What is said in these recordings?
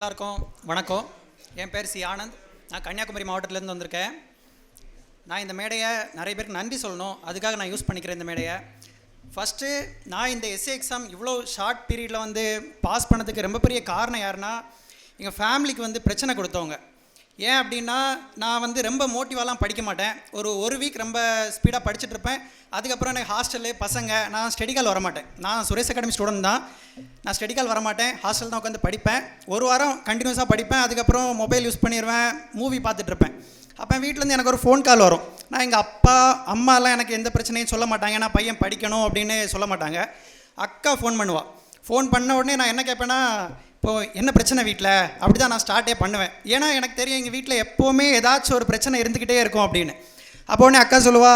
எல்லாருக்கும் வணக்கம். என் பேர் சி ஆனந்த். நான் கன்னியாகுமரி மாவட்டத்திலேருந்து வந்திருக்கேன். நான் இந்த மேடையை நிறைய பேருக்கு நன்றி சொல்லணும், அதுக்காக நான் யூஸ் பண்ணிக்கிறேன் இந்த மேடையை. ஃபஸ்ட்டு நான் இந்த எஸ்ஏ எக்ஸாம் இவ்வளோ ஷார்ட் பீரியடில் பாஸ் பண்ணதுக்கு ரொம்ப பெரிய காரணம் யாருன்னா, எங்கள் ஃபேமிலிக்கு பிரச்சனை கொடுத்தவங்க. ஏன் அப்படின்னா, நான் ரொம்ப மோட்டிவாலாம் படிக்க மாட்டேன். ஒரு வீக் ரொம்ப ஸ்பீடாக படிச்சுட்டு இருப்பேன். அதுக்கப்புறம் எனக்கு ஹாஸ்டலு பசங்க, நான் ஸ்டடிக்கால் வரமாட்டேன். நான் சுரேஷ் அகாடமி ஸ்டூடெண்ட் தான். நான் ஸ்டடிக்கால் வரமாட்டேன், ஹாஸ்டல் தான் உட்காந்து படிப்பேன். ஒரு வாரம் கண்டினியூஸாக படிப்பேன். அதுக்கப்புறம் மொபைல் யூஸ் பண்ணிடுவேன், மூவி பார்த்துட்ருப்பேன். அப்போ வீட்டிலேருந்து எனக்கு ஒரு ஃபோன் கால் வரும். நான் எங்கள் அப்பா அம்மாலாம் எனக்கு எந்த பிரச்சனையும் சொல்ல மாட்டாங்க, நான் பையன் படிக்கணும் அப்படின்னு சொல்ல மாட்டாங்க. அக்கா ஃபோன் பண்ணுவாள். ஃபோன் பண்ண உடனே நான் என்ன கேட்பேன்னா, இப்போது என்ன பிரச்சனை வீட்டில், அப்படி தான் நான் ஸ்டார்ட்டே பண்ணுவேன். ஏன்னா எனக்கு தெரியும் எங்கள் வீட்டில் எப்போவுமே ஏதாச்சும் ஒரு பிரச்சனை இருந்துக்கிட்டே இருக்கும் அப்படின்னு. அப்போ உடனே அக்கா சொல்லுவா,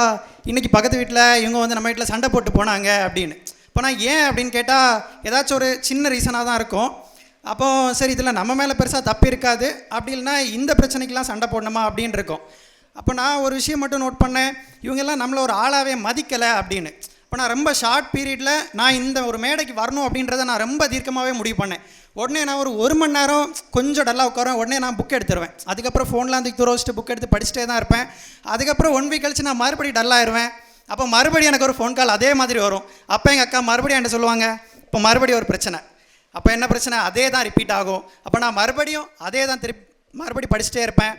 இன்றைக்கி பக்கத்து வீட்டில் இவங்க நம்ம வீட்டில் சண்டை போட்டு போனாங்க அப்படின்னு. இப்போ நான் ஏன் அப்படின்னு கேட்டால் ஏதாச்சும் ஒரு சின்ன ரீசனாக தான் இருக்கும். அப்போது சரி, இதில் நம்ம மேலே பெருசாக தப்பு இருக்காது, அப்படி இல்லைனா இந்த பிரச்சனைக்கெலாம் சண்டை போடணுமா அப்படின்னு இருக்கும். அப்போ நான் ஒரு விஷயம் மட்டும் நோட் பண்ணேன், இவங்கெல்லாம் நம்மளை ஒரு ஆளாகவே மதிக்கலை அப்படின்னு. இப்போ நான் ரொம்ப ஷார்ட் பீரியடில் நான் இந்த ஒரு மேடைக்கு வரணும் அப்படின்றத நான் ரொம்ப தீர்க்கமாகவே முடிவு பண்ணேன். உடனே நான் ஒரு மணி நேரம் கொஞ்சம் டல்லாக உட்காருவேன். உடனே நான் புக் எடுத்துருவேன். அதுக்கப்புறம் ஃபோன்லாம் தூக்கி துரோச்சிட்டு புக் எடுத்து படிச்சுட்டே தான் இருப்பேன். அதுக்கப்புறம் 1 வீக் கழிச்சு நான் மறுபடியும் டல்லாகிடுவேன். அப்போ மறுபடியும் எனக்கு ஒரு ஃபோன் கால் அதே மாதிரி வரும். அப்போ எங்கள் அக்கா மறுபடியும் என்கிட்ட சொல்லுவாங்க, இப்போ மறுபடியும் ஒரு பிரச்சனை. அப்போ என்ன பிரச்சனை, அதே தான் ரிப்பீட் ஆகும். அப்போ நான் மறுபடியும் அதே தான் மறுபடியும் படிச்சுட்டே இருப்பேன்.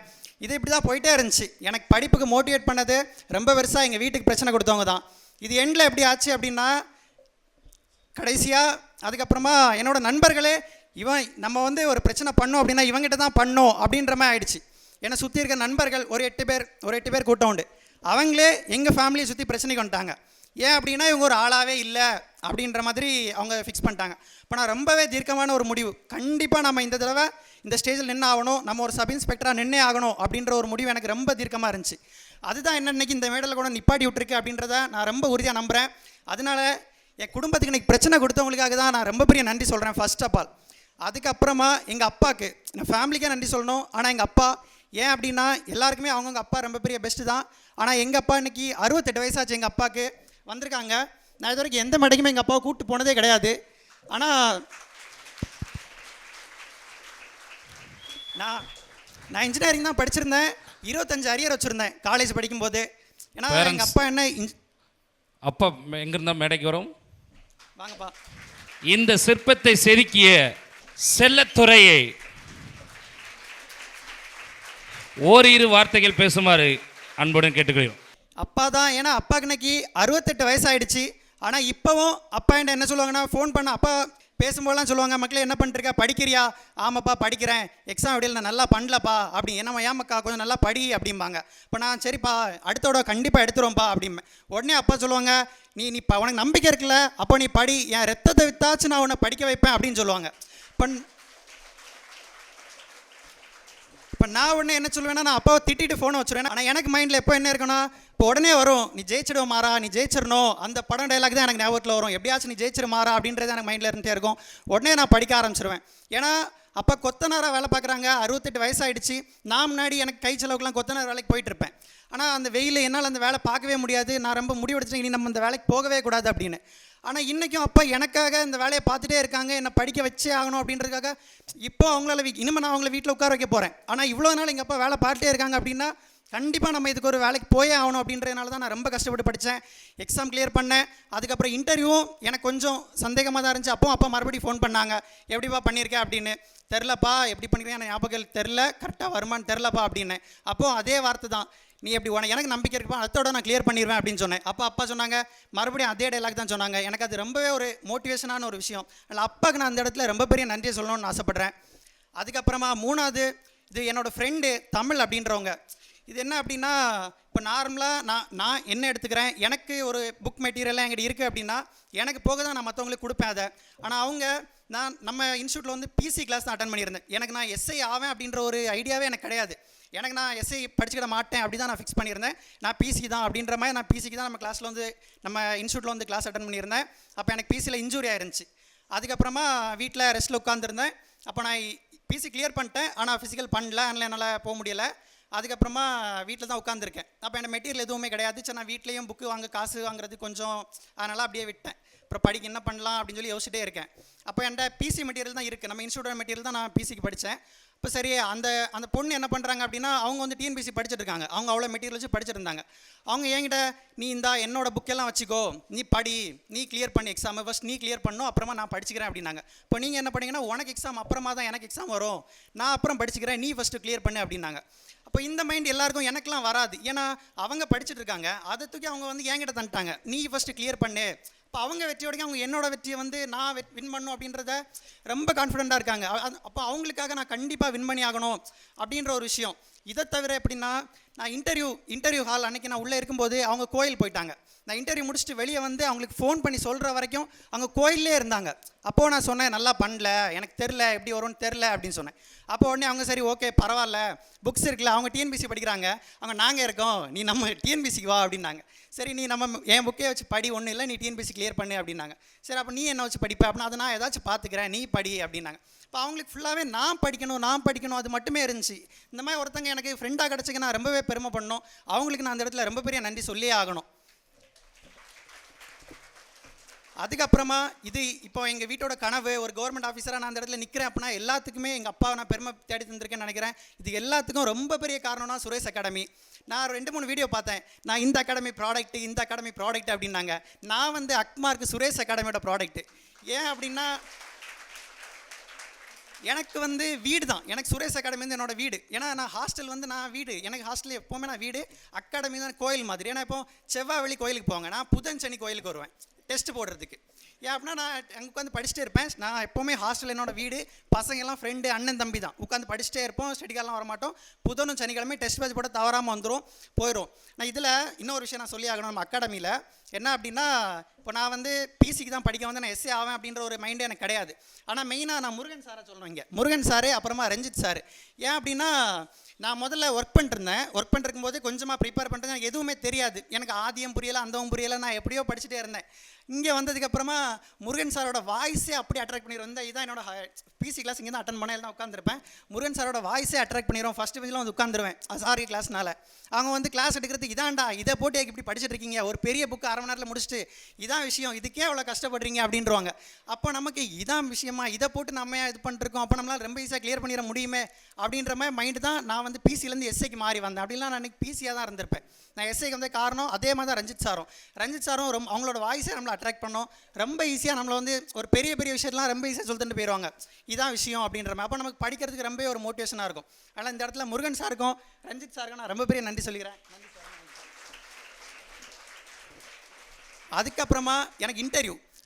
இது இப்படி தான் போயிட்டே இருந்துச்சு. எனக்கு படிப்புக்கு மோட்டிவேட் பண்ணது ரொம்ப பெருசாக எங்கள் வீட்டுக்கு பிரச்சனை கொடுத்தவங்க தான். இது எண்டில் எப்படி ஆச்சு அப்படின்னா, கடைசியாக அதுக்கப்புறமா என்னோட நண்பர்களே, நம்ம ஒரு பிரச்சனை பண்ணோம் அப்படின்னா இவங்ககிட்ட தான் பண்ணோம் அப்படின்ற மாதிரி ஆயிடுச்சு. என்னை சுற்றி இருக்க நண்பர்கள் ஒரு 8 பேர் கூட்டம் உண்டு. அவங்களே எங்கள் ஃபேமிலியை சுற்றி பிரச்சனைக்கு வந்துட்டாங்க. ஏன் அப்படின்னா, இவங்க ஒரு ஆளாகவே இல்லை அப்படின்ற மாதிரி அவங்க ஃபிக்ஸ் பண்ணிட்டாங்க. இப்போ நான் ரொம்பவே தீர்க்கமான ஒரு முடிவு, கண்டிப்பாக நம்ம இந்த தடவை இந்த ஸ்டேஜில் நின்று ஆகணும், நம்ம ஒரு சப் இன்ஸ்பெக்டராக நின்னே ஆகணும் அப்படின்ற ஒரு முடிவு எனக்கு ரொம்ப தீர்க்கமாக இருந்துச்சு. அதுதான் என்ன இன்றைக்கி இந்த மேடலில் கூட நிப்பாட்டி விட்டுருக்கு அப்படின்றத நான் ரொம்ப உறுதியாக நம்புகிறேன். அதனால் என் குடும்பத்துக்கு இன்றைக்கி பிரச்சனை கொடுத்தவங்களுக்காக தான் நான் ரொம்ப பெரிய நன்றி சொல்கிறேன் ஃபர்ஸ்ட் ஆஃப் ஆல். அதுக்கப்புறமா எங்கள் அப்பாவுக்கு, நான் ஃபேமிலிக்கே நன்றி சொல்லணும். ஆனால் எங்கள் அப்பா, ஏன் அப்படின்னா எல்லாருக்குமே அவங்கவுங்க அப்பா ரொம்ப பெரிய பெஸ்ட்டு தான். ஆனால் எங்கள் அப்பா இன்றைக்கி 68 வயசாச்சு. எங்கள் அப்பாவுக்கு வந்திருக்காங்க. நான் இது வரைக்கும் எந்த மேடைக்குமே எங்கள் அப்பாவை கூப்பிட்டு போனதே கிடையாது. ஆனால் நான் இன்ஜினியரிங் தான் படிச்சிருந்தேன். 25 அரியர் வச்சுருந்தேன் காலேஜ் படிக்கும்போது. ஏன்னா எங்கள் அப்பா என்ன அப்பா எங்கிருந்தா மேடைக்கு வரும். வாங்கப்பா. இந்த சிற்பத்தை செதுக்கிய செல்லத்துறையை ஓரிரு வார்த்தைகள் பேசுமாறு அன்புடன் கேட்டுக்கிறோம். அப்பா தான். ஏன்னா அப்பாவுக்கு இன்னைக்கு 68 வயசாகிடுச்சு. ஆனால் இப்போவும் அப்பா என்ன சொல்லுவாங்கன்னா, ஃபோன் பண்ண அப்பா பேசும்போதெல்லாம் சொல்லுவாங்க, மக்களே என்ன பண்ணிருக்கா, படிக்கிறியா? ஆமாப்பா படிக்கிறேன், எக்ஸாம் விடையில் நான் நல்லா பண்ணலப்பா அப்படி. என்னம்மா ஏமாக்கா கொஞ்சம் நல்லா படி அப்படிம்பாங்க. இப்போ நான் சரிப்பா அடுத்தோட கண்டிப்பாக எடுத்துருவோம்ப்பா அப்படிம்பேன். உடனே அப்பா சொல்லுவாங்க, நீ இப்போ உனக்கு நம்பிக்கை இருக்குல்ல, அப்போ நீ படி, என் ரத்தத்தை வித்தாச்சு நான் உன்னை படிக்க வைப்பேன் அப்படின்னு சொல்லுவாங்க. இப்போ நான் உடனே என்ன சொல்லுவேன்னா, நான் அப்பாவை திட்டிட்டு ஃபோனை வச்சுருவேன். ஆனால் எனக்கு மைண்டில் எப்போ என்ன இருக்குன்னா, இப்போ உடனே வரும், நீ ஜெயிச்சிடுவோம் மாறா, நீ ஜெயிச்சிடணும், அந்த படம் டைலாக் தான் எனக்கு ஞாபகத்தில் வரும். எப்படியாச்சும் நீ ஜெயிச்சிரு மாறா அப்படின்றது எனக்கு மைண்டில் இருந்துகிட்டே இருக்கும். உடனே நான் படிக்க ஆரம்பிச்சிருவேன். ஏன்னா அப்போ கொத்தனாராக வேலை பார்க்குறாங்க, 68 வயசாகிடுச்சு. நான் முன்னாடி எனக்கு கை செலவுக்குலாம் கொத்தனார் வேலைக்கு போயிட்டுருப்பேன். ஆனால் அந்த வெயில் என்னால் அந்த வேலை பார்க்கவே முடியாது. நான் ரொம்ப முடிவெடுத்துட்டேன், இனி நம்ம இந்த வேலைக்கு போகவே கூடாது அப்படின்னு. ஆனால் இன்றைக்கும் அப்பா எனக்காக இந்த வேலையை பார்த்துட்டே இருக்காங்க, என்னை படிக்க வச்சே ஆகணும் அப்படின்றதுக்காக. இப்போ அவங்களால இனிமேல் நான் அவங்கள வீட்டில் உட்கார வைக்க போகிறேன். ஆனால் இவ்வளோ நாள் எங்கள் அப்பா வேலை பார்த்துட்டே இருக்காங்க அப்படின்னா கண்டிப்பாக நம்ம இதுக்கு ஒரு வேலைக்கு போயே ஆகணும் அப்படின்றதுனால தான் நான் ரொம்ப கஷ்டப்பட்டு படித்தேன். எக்ஸாம் கிளியர் பண்ணேன். அதுக்கப்புறம் இன்டர்வியூவும் எனக்கு கொஞ்சம் சந்தேகமாக தான் இருந்துச்சு. அப்பா மறுபடியும் ஃபோன் பண்ணாங்க, எப்படிப்பா பண்ணியிருக்கேன் அப்படின்னு. தெரிலப்பா, எப்படி பண்ணியிருக்கேன் எனக்கு ஞாபகம் தெரில, கரெக்டாக வருமானு தெரிலப்பா அப்படின்னு. அப்போது அதே வார்த்தை தான், நீ எப்படி எனக்கு நம்பிக்கை இருக்குப்பா, அதோட நான் கிளியர் பண்ணிடுவேன் அப்படின்னு சொன்னேன். அப்பா சொன்னாங்க, மறுபடியும் அதே டைலாக் தான் சொன்னாங்க. எனக்கு அது ரொம்பவே ஒரு மோட்டிவேஷனான ஒரு விஷயம். அதில் அப்பாவுக்கு நான் அந்த இடத்துல ரொம்ப பெரிய நன்றியை சொல்லணும்னு ஆசைப்பட்றேன். அதுக்கப்புறமா 3வது, இது என்னோடய ஃப்ரெண்டு தமிழ் அப்படின்றவங்க. இது என்ன அப்படின்னா, இப்போ நார்மலாக நான் என்ன எடுத்துக்கிறேன், எனக்கு ஒரு புக் மெட்டீரியல்லாம் என்கிட்ட இருக்குது அப்படின்னா எனக்கு போக தான் நான் மற்றவங்களுக்கு கொடுப்பேன் அதை. ஆனால் அவங்க, நம்ம இன்ஸ்டியூட்டில் பிசி கிளாஸ் தான் அட்டன் பண்ணியிருந்தேன். எனக்கு நான் எஸ்ஐ ஆவேன் அப்படின்ற ஒரு ஐடியாவே எனக்கு கிடையாது. எனக்கு நான் எஸ்ஐ படிச்சுக்கிட மாட்டேன் அப்படி தான் நான் ஃபிக்ஸ் பண்ணியிருந்தேன். நான் பிசி தான் அப்படின்ற மாதிரி, நான் பிசிக்கு தான் நம்ம கிளாஸில் நம்ம இன்ஸ்டியூட்டில் கிளாஸ் அட்டன் பண்ணியிருந்தேன். அப்போ எனக்கு பிசியில் இன்ஜூரி ஆயிருந்துச்சு. அதுக்கப்புறமா வீட்டில் ரெஸ்ட்டில் உட்காந்துருந்தேன். அப்போ நான் பிசி கிளியர் பண்ணிட்டேன், ஆனால் ஃபிசிக்கல் பண்ணல, அதனால் என்னால் போக முடியலை. அதுக்கப்புறமா வீட்டில் தான் உட்காந்துருக்கேன். அப்போ என்ன மெட்டீரியல் எதுவுமே கிடையாது. சரி, நான் வீட்லேயும் புக்கு வாங்க காசு வாங்குறது கொஞ்சம், அதனால் அப்படியே விட்டேன். அப்புறம் படிக்க என்ன பண்ணலாம் அப்படின்னு சொல்லி யோசிச்சிட்டே இருக்கேன். அப்போ என்கிட்ட பிசி மெட்டீரியல் தான் இருக்குது, நம்ம இன்ஸ்டியூட் மெட்டீரியல் தான் நான் பிசிக்கு படித்தேன். இப்போ சரி, அந்த பொண்ணு என்ன பண்ணுறாங்க அப்படின்னா, அவங்க வந்து டிஎன்பிசி படிச்சுட்டு இருக்காங்க. அவங்க அவ்வளோ மெட்டீரியல் வச்சு படிச்சிருந்தாங்க. அவங்க என்கிட்ட, நீ என்னோட புக்கெல்லாம் வச்சுக்கோ, நீ படி, நீ கிளியர் பண்ணி எக்ஸாம் ஃபஸ்ட் நீ கிளியர் பண்ணணும், அப்புறமா நான் படிச்சுக்கிறேன் அப்படின்னாங்க. இப்போ நீங்கள் என்ன பண்ணீங்கன்னா, உனக்கு எக்ஸாம் அப்புறமா தான் எனக்கு எக்ஸாம் வரும், நான் அப்புறம் படிச்சுக்கிறேன், நீ ஃபஸ்ட்டு கிளியர் பண்ணு அப்படின்னாங்க. அப்போ இந்த மைண்ட் எல்லாருக்கும் எனக்குலாம் வராது. ஏன்னா அவங்க படிச்சுட்டு இருக்காங்க, அதை தூக்கி அவங்க வந்து என்கிட்ட தந்துட்டாங்க, நீ ஃபஸ்ட்டு கிளியர் பண்ணு. இப்போ அவங்க வெற்றியோட அவங்க என்னோட வெற்றியை வந்து நான் வின் பண்ணணும் அப்படின்றத ரொம்ப கான்ஃபிடென்ட்டாக இருக்காங்க. அப்போ அவங்களுக்காக நான் கண்டிப்பாக வின் பண்ணி ஆகணும் அப்படின்ற ஒரு விஷயம். இதை தவிர எப்படின்னா, நான் இன்டர்வியூ ஹால் அன்றைக்கி நான் உள்ளே இருக்கும்போது அவங்க கோயில் போயிட்டாங்க. நான் இன்டர்வியூ முடிச்சுட்டு வெளியே வந்து அவங்களுக்கு ஃபோன் பண்ணி சொல்கிற வரைக்கும் அவங்க கோயிலே இருந்தாங்க. அப்போது நான் சொன்னேன், நல்லா பண்ணல, எனக்கு தெரில, எப்படி வரும்னு தெரில அப்படின்னு சொன்னேன். அப்போ உடனே அவங்க, சரி ஓகே பரவாயில்ல, புக்ஸ் இருக்குல்ல, அவங்க டிஎன்பிசி படிக்கிறாங்க, அவங்க நாங்கள் இருக்கோம், நீ நம்ம டிஎன்பிசிக்கு வா அப்படின்னாங்க. சரி, நீ நம்ம என் புக்கே வச்சு படி, ஒன்றும் இல்லை, நீ டிஎன்பிசி கிளியர் பண்ணு அப்படின்னாங்க. சரி, அப்போ நீ என்ன வச்சு படிப்ப அப்படின்னா, அதை நான் ஏதாச்சும் பார்த்துக்கிறேன், நீ படி அப்படின்னாங்க. இப்போ அவங்களுக்கு ஃபுல்லாகவே நான் படிக்கணும் அது மட்டுமே இருந்துச்சு. இந்த மாதிரி ஒருத்தங்க எனக்கு ஃப்ரெண்டாக கிடச்சிக்க நான் ரொம்பவே பெருமை பண்ணணும். அவங்களுக்கு நான் அந்த இடத்துல ரொம்ப பெரிய நன்றி சொல்லியே ஆகணும். அதுக்கப்புறமா இது இப்போ எங்கள் வீட்டோட கனவு, ஒரு கவர்மெண்ட் ஆஃபீஸராக நான் அந்த இடத்துல நிற்கிறேன் அப்படின்னா எல்லாத்துக்குமே எங்கள் அப்பாவை நான் பெருமை தேடி தந்திருக்கேன்னு நினைக்கிறேன். இது எல்லாத்துக்கும் ரொம்ப பெரிய காரணம்னா சுரேஷ் அகாடமி. நான் 2-3 வீடியோ பார்த்தேன், நான் இந்த அகாடமி ப்ராடக்ட் அப்படின்னாங்க. நான் வந்து அக்மார்க்கு சுரேஷ் அகாடமியோட ப்ராடக்ட்டு. ஏன் அப்படின்னா, எனக்கு வந்து வீடு தான், எனக்கு சுரேஷ் அகாடமி வந்து என்னோடய வீடு. ஏன்னா நான் ஹாஸ்டல் வந்து நான் வீடு, எனக்கு ஹாஸ்டலில் எப்போவுமே நான் வீடு, அகாடமி தான் கோயில் மாதிரி. ஏன்னா இப்போ செவ்வாய் வெள்ளி கோயிலுக்கு போவாங்க, நான் புதன் சனி கோயிலுக்கு வருவேன் டெஸ்ட் போடுறதுக்கு. ஏன் அப்படின்னா, நான் அங்கே உட்காந்து படிச்சுட்டே இருப்பேன். நான் எப்போவுமே ஹாஸ்டல் என்னோடய வீடு, பசங்கள்லாம் ஃப்ரெண்டு, அண்ணன் தம்பி தான், உட்காந்து படிச்சுட்டே இருப்போம். ஸ்டடிக்காரெலாம் வரமாட்டோம். புதனும் சனிக்கிழமை டெஸ்ட் பேட்ச் போட தவறாமல் போயிடும். நான் இதில் இன்னொரு விஷயம் நான் சொல்லி ஆகணும். நம்ம அகாடமியில் என்ன அப்படின்னா, இப்போ நான் வந்து பிசிக்கு தான் படிக்க வந்து நான் எஸ்ஏ ஆவேன் அப்படின்ற ஒரு மைண்டே எனக்கு கிடையாது. ஆனால் மெயினாக நான் முருகன் சாரை சொல்லணும் இங்கே. முருகன் சார், அப்புறமா ரஞ்சித் சார். ஏன் அப்படின்னா, நான் முதல்ல ஒர்க் பண்ணிருக்கும்போது கொஞ்சமாக ப்ரிப்பேர் பண்ணுறது எனக்கு எதுவுமே தெரியாது. எனக்கு ஆதியம் புரியலை, அந்தவும் புரியலை, நான் எப்படியோ படிச்சுட்டே இருந்தேன். இங்கே வந்ததுக்கப்புறமா முருகன் சாரோட வாய்ஸே அப்படி அட்ராக்ட் பண்ணிடுவோம். இதான் என்னோட பிசி கிளாஸ், இங்கே தான் அட்டன் பண்ண தான் உட்காந்துருப்பேன். முருகன் சாரோட வாய்ஸே அட்ராக்ட் பண்ணிடுவோம். ஃபஸ்ட்டு பெஞ்சில் வந்து உட்காந்துருவேன் சாரி கிளாஸ்னால. அவங்க வந்து கிளாஸ் எடுக்கிறது, இதான்டா இதை போட்டு இப்படி படிச்சுட்டு இருக்கீங்க, ஒரு பெரிய புக்கு 1/2 மணி நேரத்தில் முடிச்சுட்டு, இதான் விஷயம், இதுக்கே அவ்வளோ கஷ்டப்படுறீங்க அப்படின்றவாங்க. அப்போ நமக்கு இதான் விஷயமா, இதை போட்டு நம்ம இது பண்ணிருக்கோம், அப்போ நம்மளால் ரொம்ப ஈஸியாக கிளியர் பண்ணிட முடியுமே அப்படின்ற மாதிரி மைண்டு தான் நான் வந்து பிசிலேருந்து எஸ்ஐக்கு மாறி வந்தேன். அப்படிலாம் நான் இன்றைக்கி பிசியாக தான் இருந்திருப்பேன். நான் எஸ்ஐக்கு வந்த காரணம் அதே மாதிரி தான் ரஞ்சித் சாரும் ரொம்ப அவங்களோட வாய்ஸே நம்மளை அட்ராக்ட் பண்ணோம். ரொம்ப ஈஸியாக நம்மளை வந்து ஒரு பெரிய விஷயத்தெலாம் ரொம்ப ஈஸியாக சொல்லிட்டு போயிடுவாங்க, இதான் விஷயம் அப்படின்ற மாதிரி. அப்போ நமக்கு படிக்கிறதுக்கு ரொம்ப ஒரு மோட்டிவேஷனாக இருக்கும். அதனால் இந்த இடத்துல முருகன் சாருக்கும் ரஞ்சித் சாருக்கும் நான் ரொம்ப பெரிய நன்றி சொல்லிக்கிறேன். அதுக்கப்புறமா எனக்கு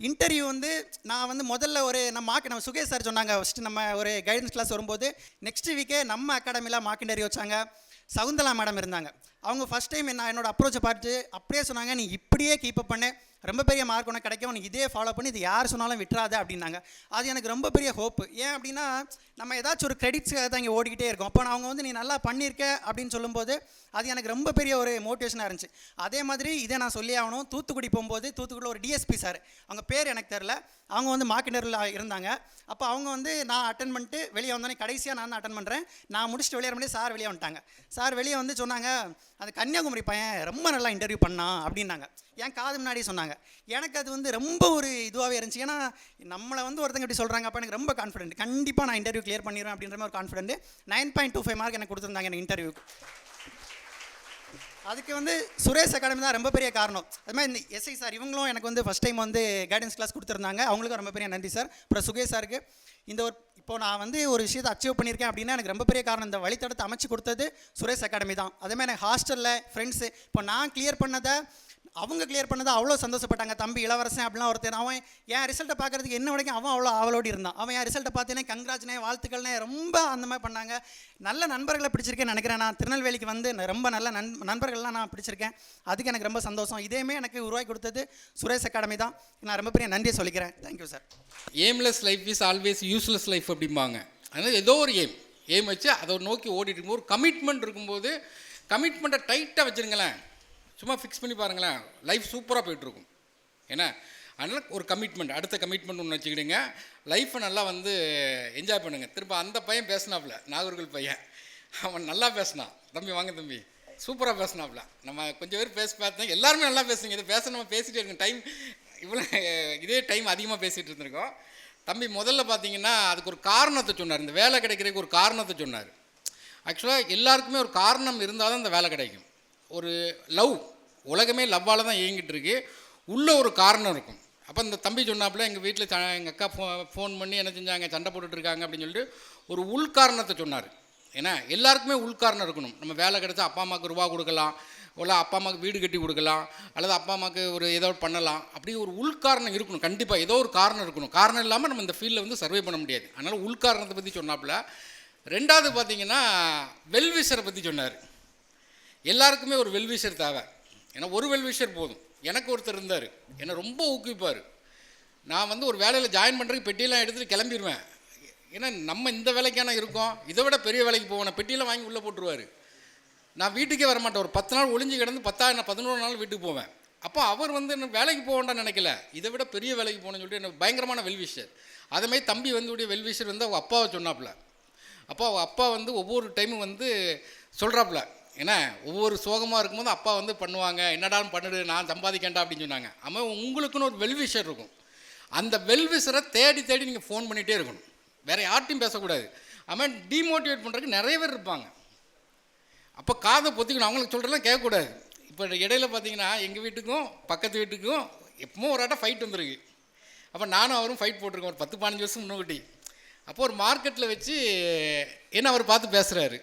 இன்டர்வியூ வந்து நான் வந்து முதல்ல நம்ம சுகேஷ் சார் சொன்னாங்க, ஃபஸ்ட்டு நம்ம ஒரு கைடன்ஸ் கிளாஸ் வரும்போது நெக்ஸ்ட் வீக்கே நம்ம அகாடமியில் மார்க் இன்டர்வியூ வச்சாங்க. சகுந்தலா மேடம் இருந்தாங்க. அவங்க ஃபஸ்ட் டைம் என்னோட அப்ரோச்சை பார்த்து அப்படியே சொன்னாங்க, நீ இப்படியே கீப்பப் பண்ணு, ரொம்ப பெரிய மார்க் உனக்கு கிடைக்கும், நீ இதே ஃபாலோ பண்ணி இது யார் சொன்னாலும் விட்டுறாத அப்படின்னாங்க. அது எனக்கு ரொம்ப பெரிய ஹோப்பு. ஏன் அப்படின்னா, நம்ம ஏதாச்சும் ஒரு கிரெடிட்ஸுக்காக தான் இங்கே ஓடிக்கிட்டே இருக்கோம். அப்போ அவங்க வந்து நீ நல்லா பண்ணியிருக்க அப்படின்னு சொல்லும்போது அது எனக்கு ரொம்ப பெரிய ஒரு மோட்டிவேஷனாக இருந்துச்சு. அதே மாதிரி இதை நான் சொல்லி ஆகணும். தூத்துக்குடி போகும்போது தூத்துக்குடியில் ஒரு டிஎஸ்பி சார், அவங்க பேர் எனக்கு தெரில, அவங்க வந்து மார்க் இன்டர்வியூவில் இருந்தாங்க. அப்போ அவங்க வந்து நான் அட்டன் பண்ணிட்டு வெளியே வந்தோடனே கடைசியாக நான் தான் அட்டன் பண்ணுறேன். நான் முடிச்சுட்டு வெளியே வரும்போது சார் வெளியே வந்துட்டாங்க. சார் வெளியே வந்து சொன்னாங்க, அந்த கன்னியாகுமரி பையன் ரொம்ப நல்லா இன்டர்வியூ பண்ணான் அப்படின்னாங்க. என் காது முன்னாடி சொன்னாங்க. எனக்கு அது வந்து ரொம்ப ஒரு இதுவாகவே இருந்துச்சு. ஏன்னா நம்மளை வந்து ஒருத்தங்க இப்படி சொல்கிறாங்க, அப்போ எனக்கு ரொம்ப கான்ஃபிடென்ட், கண்டிப்பாக நான் இன்டர்வியூ கிளியர் பண்ணிடுவேன் அப்படின்ற மாதிரி ஒரு கான்ஃபிடென்ட். 9.25 மார்க் எனக்கு கொடுத்துருந்தாங்க எனக்கு இன்டர்வியூக்கு. அதுக்கு வந்து சுரேஷ் அகாடமி தான் ரொம்ப பெரிய காரணம். அது மாதிரி இந்த எஸ்ஐ சார் இவங்களும் எனக்கு வந்து ஃபஸ்ட் டைம் வந்து கைடன்ஸ் கிளாஸ் கொடுத்துருந்தாங்க. அவங்களுக்கும் ரொம்ப பெரிய நன்றி சார். அப்புறம் சுகேஷ் சாருக்கு இந்த இப்போ நான் வந்து ஒரு விஷயத்தை அச்சீவ் பண்ணியிருக்கேன் அப்படின்னா எனக்கு ரொம்ப பெரிய காரணம் இந்த வழித்தடத்தை அமைச்சு கொடுத்தது சுரேஷ் அகாடமி தான். அதேமாதிரி எனக்கு ஹாஸ்டலில் ஃப்ரெண்ட்ஸு, இப்போ நான் கிளியர் பண்ணதை அவங்க கிளியர் பண்ணதை அவ்வளோ சந்தோஷப்பட்டாங்க. தம்பி இளவரசன் அப்படிலாம் ஒருத்தர், அவன் என் ரிசல்ட்டை பார்க்குறதுக்கு என்ன வரைக்கும் அவன் அவ்வளோ அவளோடு இருந்தான். அவன் என் ரிசல்ட்டை பார்த்தேனே கங்க்ராட்ஸ்னே வாழ்த்துக்கள்னே ரொம்ப அந்த மாதிரி பண்ணாங்க. நல்ல நண்பர்களை பிடிச்சிருக்கேன்னு நினைக்கிறேன். நான் திருநெல்வேலிக்கு வந்து ரொம்ப நல்ல நண்பர்கள்லாம் நான் பிடிச்சிருக்கேன். அதுக்கு எனக்கு ரொம்ப சந்தோஷம். இதேமே எனக்கு உருவாக்கி கொடுத்தது சுரேஷ் அகாடமி தான். நான் ரொம்ப பெரிய நன்றியை சொல்லிக்கிறேன். Thank you sir. Aimless life is always useless life அப்படிம்பாங்க. அதனால் ஏதோ ஒரு எய்ம் வச்சு அதை நோக்கி ஓடிட்டு இருக்கும்போது ஒரு கமிட்மெண்ட் இருக்கும்போது கமிட்மெண்ட்டை டைட்டாக வச்சுருங்களேன், சும்மா ஃபிக்ஸ் பண்ணி பாருங்களேன், லைஃப் சூப்பராக போய்ட்டுருக்கும். ஏன்னா அதனால் ஒரு கமிட்மெண்ட், அடுத்த கமிட்மெண்ட் ஒன்று வச்சுக்கிடுங்க, லைஃப்பை நல்லா வந்து என்ஜாய் பண்ணுங்கள். திரும்ப அந்த பையன் பேசினாப்புல, நாகர்கோவில் பையன், அவன் நல்லா பேசினான். தம்பி வாங்க தம்பி, சூப்பராக பேசினாப்ல. நம்ம கொஞ்சம் பேர் பேசி பார்த்தேன், எல்லாருமே நல்லா பேசுங்க. இது பேச நம்ம பேசிகிட்டே இருக்கோம். டைம் இவ்வளோ இதே டைம் அதிகமாக பேசிகிட்டு இருந்திருக்கோம். தம்பி முதல்ல பார்த்தீங்கன்னா அதுக்கு ஒரு காரணத்தை சொன்னார். இந்த வேலை கிடைக்கிறதுக்கு ஒரு காரணத்தை சொன்னார். ஆக்சுவலாக எல்லாருக்குமே ஒரு காரணம் இருந்தால் தான் இந்த வேலை கிடைக்கும். ஒரு லவ், உலகமே லவ்வால் தான் இயங்கிட்டு இருக்கு. உள்ள ஒரு காரணம் இருக்கும். அப்போ இந்த தம்பி சொன்னாப்புல எங்கள் வீட்டில் எங்கள் அக்கா ஃபோன் பண்ணி என்ன செஞ்சாங்க, சண்டை போட்டுட்ருக்காங்க அப்படின்னு சொல்லிட்டு ஒரு உள்காரணத்தை சொன்னார். ஏன்னா எல்லாருக்குமே உள்காரணம் இருக்கணும். நம்ம வேலை கிடைச்சா அப்பா அம்மாவுக்கு ரூபா கொடுக்கலாம், இல்லை அப்பா அம்மாவுக்கு வீடு கட்டி கொடுக்கலாம், அல்லது அப்பா அம்மாவுக்கு ஒரு ஏதோ பண்ணலாம். அப்படி ஒரு உள்காரணம் இருக்கணும். கண்டிப்பாக ஏதோ ஒரு காரணம் இருக்கணும். காரணம் இல்லாமல் நம்ம இந்த ஃபீல்டில் வந்து சர்வே பண்ண முடியாது. அதனால் உள்காரணத்தை பற்றி சொன்னாப்புல. ரெண்டாவது பார்த்தீங்கன்னா வெல்விஷரை பற்றி சொன்னார். எல்லாருக்குமே ஒரு வெல்விஷர் தேவை. ஏன்னா ஒரு வெல்விஷர் போதும். எனக்கு ஒருத்தர் இருந்தார், என்னை ரொம்ப ஊக்குவிப்பார். நான் வந்து ஒரு வேலையில் ஜாயின் பண்ணுறதுக்கு பெட்டியெல்லாம் எடுத்துகிட்டு கிளம்பிடுவேன். ஏன்னா நம்ம இந்த வேலைக்கான இருக்கோம், இதை விட பெரிய வேலைக்கு போவேன். பெட்டியெல்லாம் வாங்கி உள்ளே போட்டுருவார். நான் வீட்டுக்கே வரமாட்டேன். ஒரு 10 நாள் ஒளிஞ்சு கிடந்து 11 நாள் வீட்டுக்கு போவேன். அப்போ அவர் வந்து என்ன வேலைக்கு போக வேண்டாம்னு நினைக்கல, இதை விட பெரிய வேலைக்கு போகணும்னு சொல்லிட்டு எனக்கு பயங்கரமான வெல்விஷர். அதேமாதிரி தம்பி வந்து வெல்விஷர் வந்து அவங்க அப்பாவை சொன்னாப்புல. அப்போ அவங்க அப்பா வந்து ஒவ்வொரு டைமும் வந்து சொல்கிறாப்புல, ஏன்னா ஒவ்வொரு சோகமாக இருக்கும்போது அப்பா வந்து பண்ணுவாங்க, என்னடான்னு பண்ணுடு, நான் சம்பாதிக்கேன்டா அப்படின்னு சொன்னாங்க. ஆமாம், உங்களுக்குன்னு ஒரு வெல்விஷர் இருக்கும். அந்த வெல்விஷரை தேடி தேடி நீங்கள் ஃபோன் பண்ணிகிட்டே இருக்கணும். வேறு யார்ட்டையும் பேசக்கூடாது. ஆமாம், டிமோட்டிவேட் பண்ணுறதுக்கு நிறைய பேர் இருப்பாங்க. அப்போ காதை பொத்திக்கணும், அவங்களுக்கு சொல்கிறதெல்லாம் கேட்கக்கூடாது. இப்போ இடையில பார்த்தீங்கன்னா எங்கள் வீட்டுக்கும் பக்கத்து வீட்டுக்கும் எப்பவும் ஒரு ஆட்டம் ஃபைட் வந்துருக்கு. அப்போ நானும் அவரும் ஃபைட் போட்டிருக்கோம் ஒரு 10-15 வருஷம் முன்னாடி. அப்போ ஒரு மார்க்கெட்டில் வச்சு என்ன அவர் பார்த்து பேசுகிறாரு,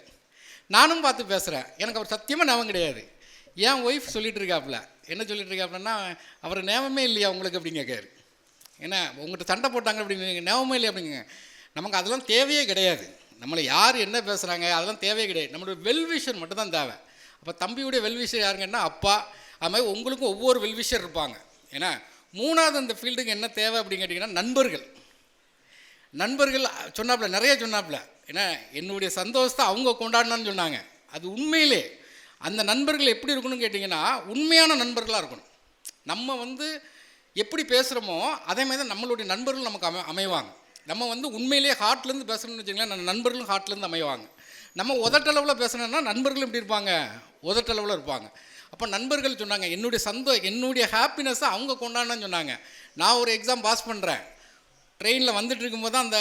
நானும் பார்த்து பேசுகிறேன். எனக்கு அவர் சத்தியமாக ஞாபகம் கிடையாது. என் ஒய்ஃப் சொல்லிகிட்டு இருக்காப்புல, என்ன சொல்லிட்டு இருக்காப்புலன்னா, அவர் ஞாபகமே இல்லையா உங்களுக்கு அப்படின்னு கேட்காரு. ஏன்னா உங்கள்கிட்ட சண்டை போட்டாங்க அப்படிங்க, ஞாபகமே இல்லையா அப்படிங்க. நமக்கு அதெல்லாம் தேவையே கிடையாது. நம்மளை யார் என்ன பேசுகிறாங்க அதெல்லாம் தேவையே கிடையாது. நம்மளுடைய வெல்விஷர் மட்டும் தான் தேவை. அப்போ தம்பியுடைய வெல்விஷர் யாருங்கன்னா அப்பா. அது மாதிரி உங்களுக்கும் ஒவ்வொரு வெல்விஷர் இருப்பாங்க. ஏன்னா மூணாவது அந்த ஃபீல்டுக்கு என்ன தேவை அப்படின்னு கேட்டிங்கன்னா நண்பர்கள். நண்பர்கள் சொன்னாப்புல, நிறைய சொன்னாப்புல. ஏன்னா என்னுடைய சந்தோஷத்தை அவங்க கொண்டாடணும்னு சொன்னாங்க. அது உண்மையிலே அந்த நண்பர்கள் எப்படி இருக்கணும்னு கேட்டிங்கன்னா உண்மையான நண்பர்களாக இருக்கணும். நம்ம வந்து எப்படி பேசுகிறோமோ அதே மாதிரி தான் நம்மளுடைய நண்பர்கள் நமக்கு அமைவாங்க. நம்ம வந்து உண்மையிலேயே ஹார்ட்லேருந்து பேசணும்னு வச்சுங்களேன், நம்ம நண்பர்களும் ஹார்ட்லேருந்து அமைவாங்க. நம்ம உதட்டளவில் பேசணும்னா நண்பர்களும் எப்படி இருப்பாங்க, உதட்டளவில் இருப்பாங்க. அப்போ நண்பர்கள் சொன்னாங்க என்னுடைய ஹாப்பினஸ்ஸை அவங்க கொண்டாடணும்னு சொன்னாங்க. நான் ஒரு எக்ஸாம் பாஸ் பண்ணுறேன். ட்ரெயினில் வந்துட்டு இருக்கும்போது தான் அந்த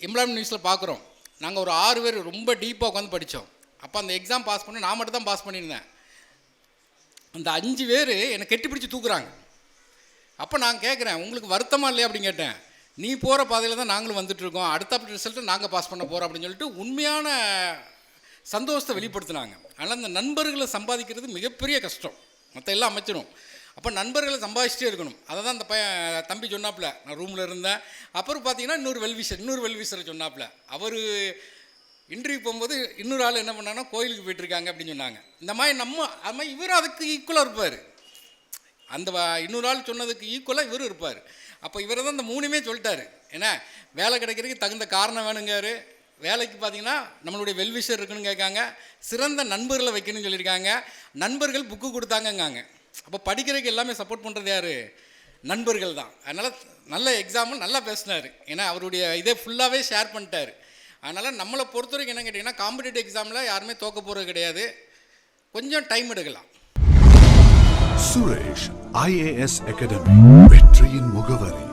எம்ப்ளாய்மெண்ட் நியூஸில் பார்க்குறோம். நாங்கள் ஒரு 6 பேர் ரொம்ப டீப்பாக உட்காந்து படித்தோம். அப்போ அந்த எக்ஸாம் பாஸ் பண்ண நான் மட்டும் தான் பாஸ் பண்ணியிருந்தேன். அந்த 5 பேர் என்னை கெட்டிப்பிடிச்சு தூக்குறாங்க. அப்போ நான் கேட்குறேன், உங்களுக்கு வருத்தமாக இல்லையா அப்படின்னு கேட்டேன். நீ போகிற பாதையில் தான் நாங்களும் வந்துட்டுருக்கோம், அடுத்த ரிசல்ட்டு நாங்கள் பாஸ் பண்ண போகிறோம் அப்படின்னு சொல்லிட்டு உண்மையான சந்தோஷத்தை வெளிப்படுத்தினாங்க. ஆனால் அந்த நண்பர்களை சம்பாதிக்கிறது மிகப்பெரிய கஷ்டம். மற்ற எல்லாம் அமைச்சிடும். அப்போ நண்பர்களை சம்பாதிச்சிட்டே இருக்கணும். அதை தான் அந்த தம்பி சொன்னாப்புல. நான் ரூமில் இருந்தேன். அப்புறம் பார்த்தீங்கன்னா இன்னொரு வெல்விஷரை சொன்னாப்புல. அவர் இன்டர்வியூ போகும்போது இன்னொரு ஆள் என்ன பண்ணாங்கன்னா கோயிலுக்கு போயிட்டுருக்காங்க அப்படின்னு சொன்னாங்க. இந்த மாதிரி அது மாதிரி இவர் அதுக்கு ஈக்குவலாக இருப்பார். அந்த இன்னொரு ஆள் சொன்னதுக்கு ஈக்குவலாக இவரும் இருப்பார். அப்போ இவரை தான் இந்த 3மே சொல்லிட்டாரு. ஏன்னா வேலை கிடைக்கிறதுக்கு தகுந்த காரணம் வேணுங்காரு. வேலைக்கு பார்த்தீங்கன்னா நம்மளுடைய வெல்விஷர் இருக்குன்னு கேட்காங்க. சிறந்த நண்பர்களை வைக்கணும்னு சொல்லியிருக்காங்க. நண்பர்கள் புக்கு கொடுத்தாங்கங்காங்க. அப்போ படிக்கிறதுக்கு எல்லாமே சப்போர்ட் பண்ணுறது யார், நண்பர்கள் தான். அதனால் நல்ல எக்ஸாம்பிள், நல்லா பேசினார். ஏன்னா அவருடைய இதே ஃபுல்லாகவே ஷேர் பண்ணிட்டார். அதனால் நம்மளை பொறுத்த வரைக்கும் என்ன கேட்டிங்கன்னா காம்படிட்டிவ் எக்ஸாமில் யாருமே தோக்க போகிறது கிடையாது. கொஞ்சம் டைம் எடுக்கலாம். சுரேஷ் IAS அகாடமி, வெற்றியின் முகவரி.